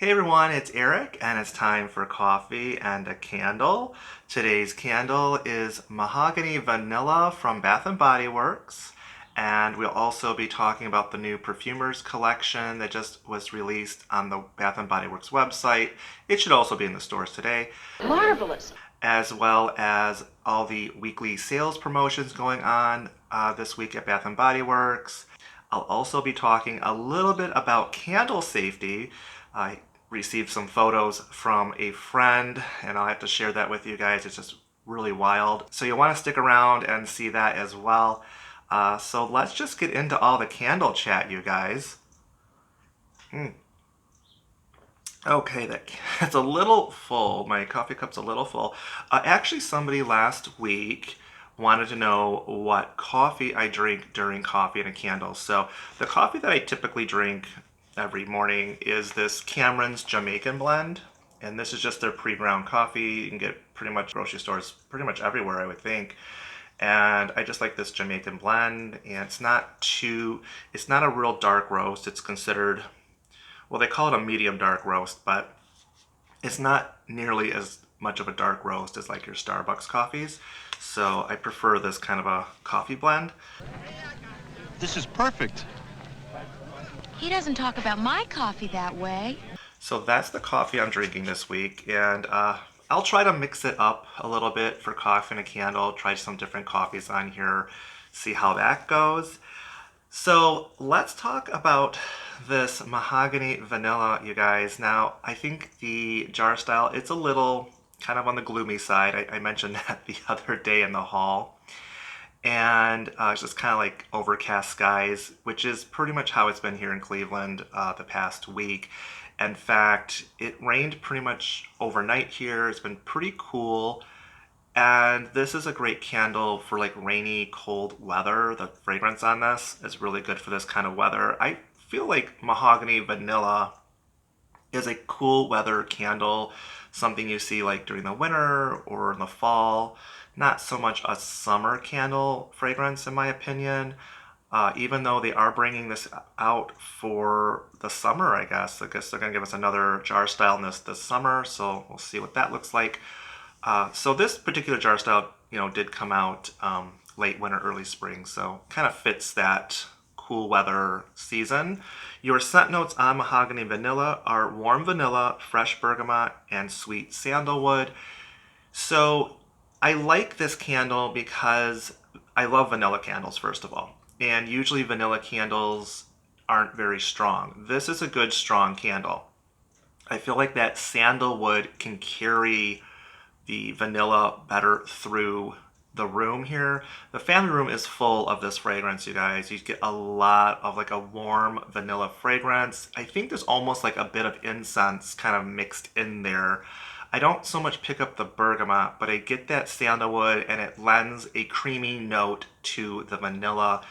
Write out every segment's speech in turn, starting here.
Hey everyone, it's Eric and it's time for coffee and a candle. Today's candle is Mahogany Vanilla from Bath& Body Works. And we'll also be talking about the new Perfumers Collection that just was released on the Bath& Body Works website. It should also be in the stores today. Marvelous. As well as all the weekly sales promotions going on this week at Bath& Body Works. I'll also be talking a little bit about candle safety. I received some photos from a friend, and I'll have to share that with you guys. It's just really wild. So you'll want to stick around and see that as well. So let's just get into all the candle chat, you guys. Okay, that's a little full. My coffee cup's a little full. Actually, somebody last week wanted to know what coffee I drink during coffee and a candle. So the coffee that I typically drink every morning is this Cameron's Jamaican blend. And this is just their pre-ground coffee. You can get pretty much grocery stores pretty much everywhere, I would think. And I just like this Jamaican blend. And it's not a real dark roast. It's considered, well, they call it a medium dark roast, but it's not nearly as much of a dark roast as like your Starbucks coffees. So I prefer this kind of a coffee blend. This is perfect. He doesn't talk about my coffee that way. So that's the coffee I'm drinking this week, and I'll try to mix it up a little bit for coffee and a candle, try some different coffees on here, see how that goes. So let's talk about this Mahogany Vanilla, you guys. Now, I think the jar style, it's a little kind of on the gloomy side. I mentioned that the other day in the haul. And it's just kind of like overcast skies, which is pretty much how it's been here in Cleveland the past week. In fact, it rained pretty much overnight here. It's been pretty cool. And this is a great candle for like rainy, cold weather. The fragrance on this is really good for this kind of weather. I feel like Mahogany Vanilla is a cool weather candle, something you see like during the winter or in the fall. Not so much a summer candle fragrance, in my opinion. Even though they are bringing this out for the summer, I guess. I guess they're going to give us another jar style in this summer, so we'll see what that looks like. So this particular jar style, did come out late winter, early spring, so kind of fits that cool weather season. Your scent notes on Mahogany Vanilla are warm vanilla, fresh bergamot, and sweet sandalwood. So I like this candle because I love vanilla candles, first of all. And usually vanilla candles aren't very strong. This is a good, strong candle. I feel like that sandalwood can carry the vanilla better through the room here. The family room is full of this fragrance, you guys. You get a lot of like a warm vanilla fragrance. I think there's almost like a bit of incense kind of mixed in there. I don't so much pick up the bergamot, but I get that sandalwood and it lends a creamy note to the vanilla.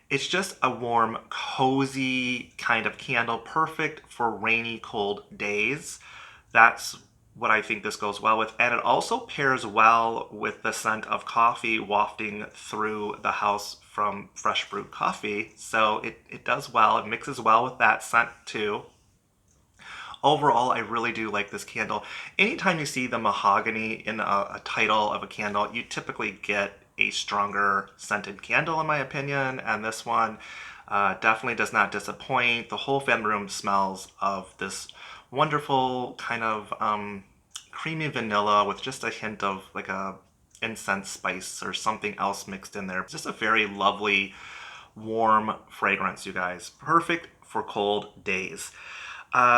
It's just a warm, cozy kind of candle, perfect for rainy, cold days. That's what I think this goes well with. And it also pairs well with the scent of coffee wafting through the house from fresh brewed coffee. So it does well. It mixes well with that scent too. Overall, I really do like this candle. Anytime you see the mahogany in a title of a candle, you typically get a stronger scented candle, in my opinion. And this one definitely does not disappoint. The whole family room smells of this wonderful kind of creamy vanilla with just a hint of like a incense spice or something else mixed in there. It's just a very lovely, warm fragrance, you guys. Perfect for cold days.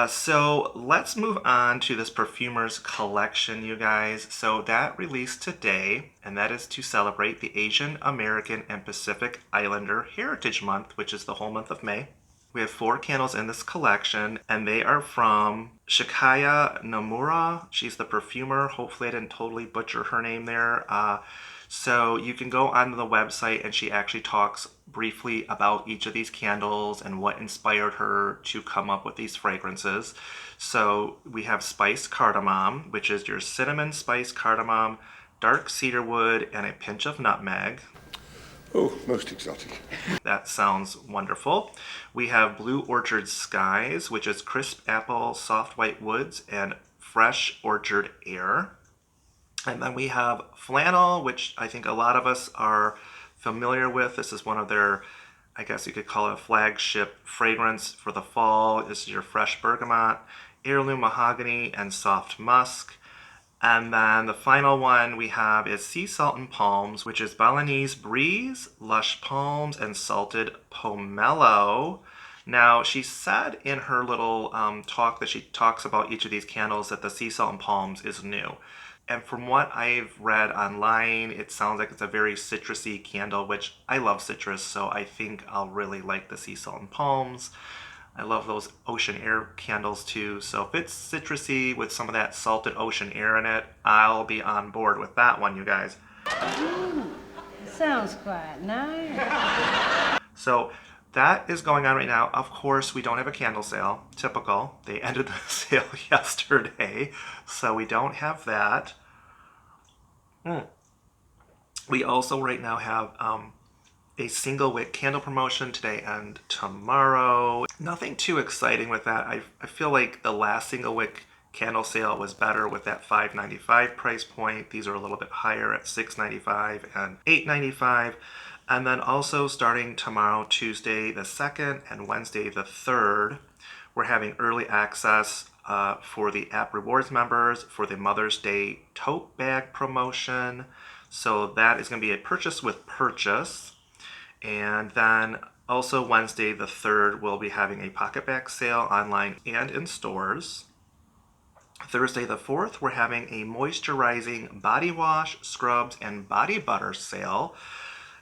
So let's move on to this Perfumers Collection, you guys. So that released today, and that is to celebrate the Asian American and Pacific Islander Heritage Month, which is the whole month of May. We have 4 candles in this collection, and they are from Shikaya Nomura. She's the perfumer. Hopefully I didn't totally butcher her name there. So you can go on the website, and she actually talks briefly about each of these candles and what inspired her to come up with these fragrances. So we have spiced cardamom, which is your cinnamon spice cardamom, dark cedarwood, and a pinch of nutmeg. Oh, most exotic. That sounds wonderful. We have Blue Orchard Skies, which is crisp apple, soft white woods, and fresh orchard air. And then we have Flannel, which I think a lot of us are familiar with. This is one of their, I guess you could call it a flagship fragrance for the fall. This is your fresh bergamot, heirloom mahogany, and soft musk. And then the final one we have is Sea Salt and Palms, which is Balinese Breeze, Lush Palms, and Salted Pomelo. Now, she said in her little talk that she talks about each of these candles that the Sea Salt and Palms is new. And from what I've read online, it sounds like it's a very citrusy candle, which I love citrus, so I think I'll really like the Sea Salt and Palms. I love those ocean air candles too. So if it's citrusy with some of that salted ocean air in it, I'll be on board with that one, you guys. Sounds quite nice. So that is going on right now. Of course, we don't have a candle sale. Typical. They ended the sale yesterday, so we don't have that. We also right now have a single wick candle promotion today and tomorrow. Nothing too exciting with that. I feel like the last single wick candle sale was better with that $5.95 price point. These are a little bit higher at $6.95 and $8.95. And then also starting tomorrow, Tuesday the 2nd and Wednesday the 3rd, we're having early access for the app rewards members for the Mother's Day tote bag promotion. So that is going to be a purchase with purchase. And then also Wednesday the 3rd, we'll be having a pocket bag sale online and in stores. Thursday the 4th, we're having a moisturizing body wash, scrubs, and body butter sale.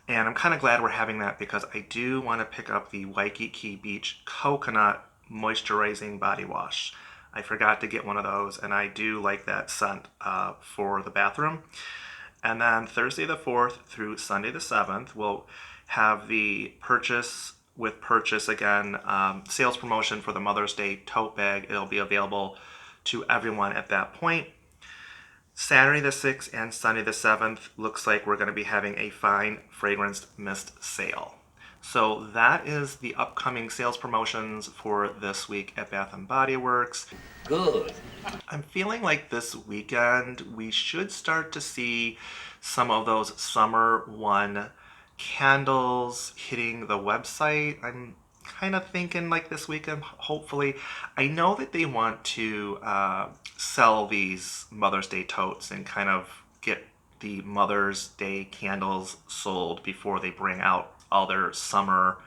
And I'm kind of glad we're having that because I do want to pick up the Waikiki Beach Coconut Moisturizing Body Wash. I forgot to get one of those, and I do like that scent for the bathroom. And then Thursday the 4th through Sunday the 7th, we'll have the purchase with purchase again sales promotion for the Mother's Day tote bag. It'll be available to everyone at that point. Saturday the 6th and Sunday the 7th looks like we're going to be having a fine fragranced mist sale. So that is the upcoming sales promotions for this week at Bath & Body Works. Good. I'm feeling like this weekend we should start to see some of those Summer1 Candles hitting the website. I'm kind of thinking like this weekend, hopefully. I know that they want to sell these Mother's Day totes and kind of get the Mother's Day candles sold before they bring out all their summer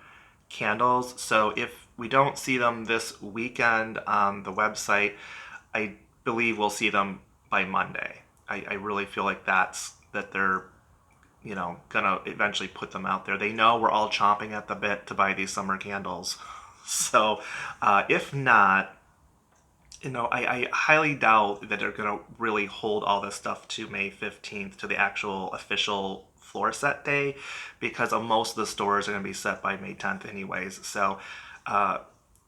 candles. So if we don't see them this weekend on the website, I believe we'll see them by Monday. I really feel like that they're gonna eventually put them out there. They know we're all chomping at the bit to buy these summer candles. So if not, I highly doubt that they're gonna really hold all this stuff to May 15th, to the actual official floor set day, because most of the stores are gonna be set by May 10th anyways. So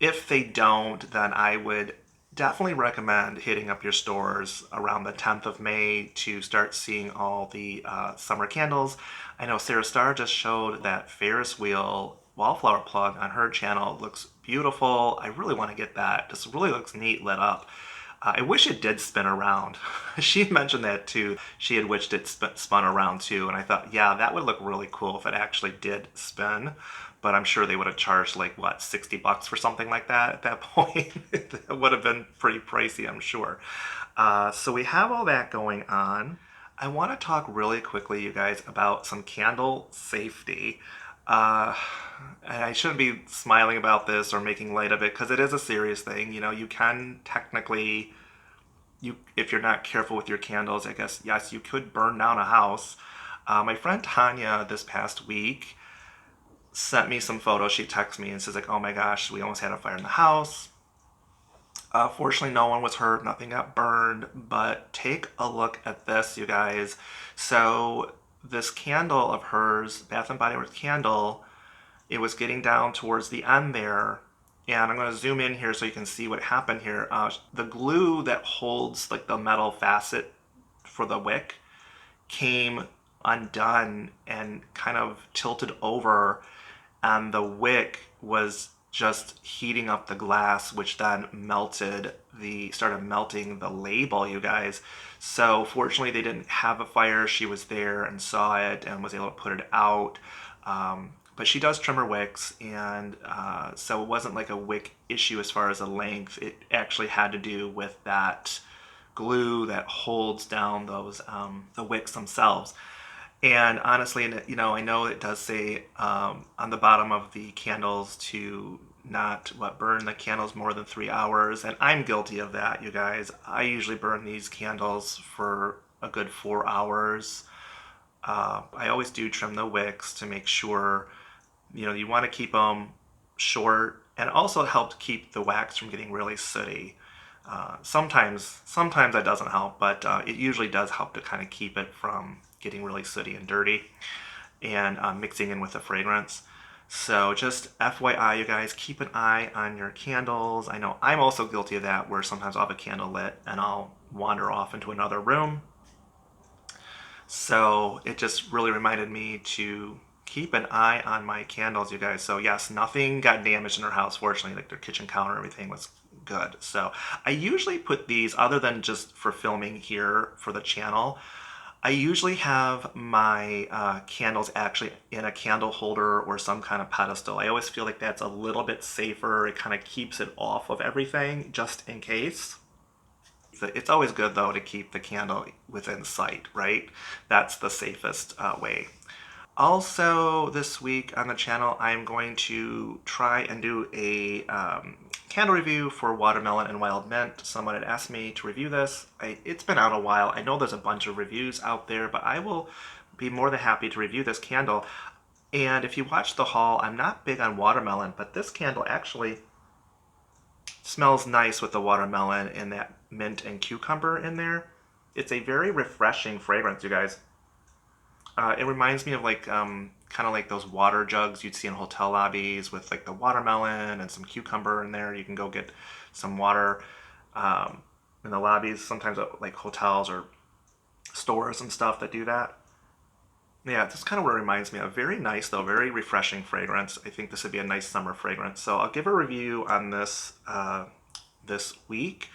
if they don't, then I would definitely recommend hitting up your stores around the 10th of May to start seeing all the summer candles. I know Sarah Starr just showed that Ferris wheel wallflower plug on her channel. It looks beautiful. I really want to get that. This really looks neat lit up. I wish it did spin around. She mentioned that too. She had wished it spun around too, and I thought, yeah, that would look really cool if it actually did spin. But I'm sure they would have charged like what, $60 for something like that at that point. It would have been pretty pricey, I'm sure. So we have all that going on. I want to talk really quickly, you guys, about some candle safety. And I shouldn't be smiling about this or making light of it because it is a serious thing. You can technically, if you're not careful with your candles, I guess, yes, you could burn down a house. My friend Tanya this past week sent me some photos. She texted me and says like, oh my gosh, we almost had a fire in the house. Fortunately, no one was hurt, nothing got burned, but take a look at this, you guys. So this candle of hers, Bath & Body Works candle, it was getting down towards the end there, and I'm going to zoom in here so you can see what happened here. The glue that holds like the metal facet for the wick came undone and kind of tilted over, and the wick was just heating up the glass, which then started melting the label, you guys. So fortunately they didn't have a fire. She was there and saw it and was able to put it out. But she does trim her wicks, and so it wasn't like a wick issue as far as the length. It actually had to do with that glue that holds down those the wicks themselves. And honestly, I know it does say on the bottom of the candles to not burn the candles more than 3 hours, and I'm guilty of that, you guys. I usually burn these candles for a good 4 hours. I always do trim the wicks to make sure, you want to keep them short, and also help keep the wax from getting really sooty. Sometimes that doesn't help, but it usually does help to kind of keep it from getting really sooty and dirty, and mixing in with the fragrance. So just FYI, you guys, keep an eye on your candles. I know I'm also guilty of that, where sometimes I'll have a candle lit and I'll wander off into another room. So it just really reminded me to keep an eye on my candles, you guys. So yes, nothing got damaged in her house, fortunately. Like their kitchen counter, everything was good. So I usually put these, other than just for filming here for the channel, I usually have my candles actually in a candle holder or some kind of pedestal. I always feel like that's a little bit safer. It kind of keeps it off of everything, just in case. It's always good, though, to keep the candle within sight, right? That's the safest way. Also, this week on the channel, I'm going to try and do a candle review for Watermelon and Wild Mint. Someone had asked me to review this. It's been out a while. I know there's a bunch of reviews out there, but I will be more than happy to review this candle. And if you watch the haul, I'm not big on watermelon, but this candle actually smells nice with the watermelon and that mint and cucumber in there. It's a very refreshing fragrance, you guys. It reminds me of like kind of like those water jugs you'd see in hotel lobbies with like the watermelon and some cucumber in there. You can go get some water in the lobbies, sometimes at like hotels or stores and stuff that do that. Yeah, that's kind of what it reminds me of. Very nice though, very refreshing fragrance. I think this would be a nice summer fragrance. So I'll give a review on this this week.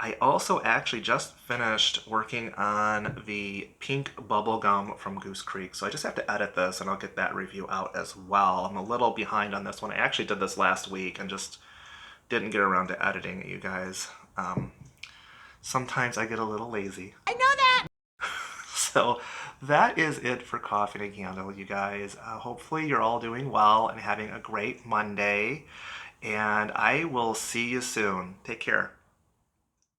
I also actually just finished working on the pink bubble gum from Goose Creek. So I just have to edit this and I'll get that review out as well. I'm a little behind on this one. I actually did this last week and just didn't get around to editing it, you guys. Sometimes I get a little lazy. I know that! So that is it for Coffee and a Candle, you guys. Hopefully you're all doing well and having a great Monday. And I will see you soon. Take care.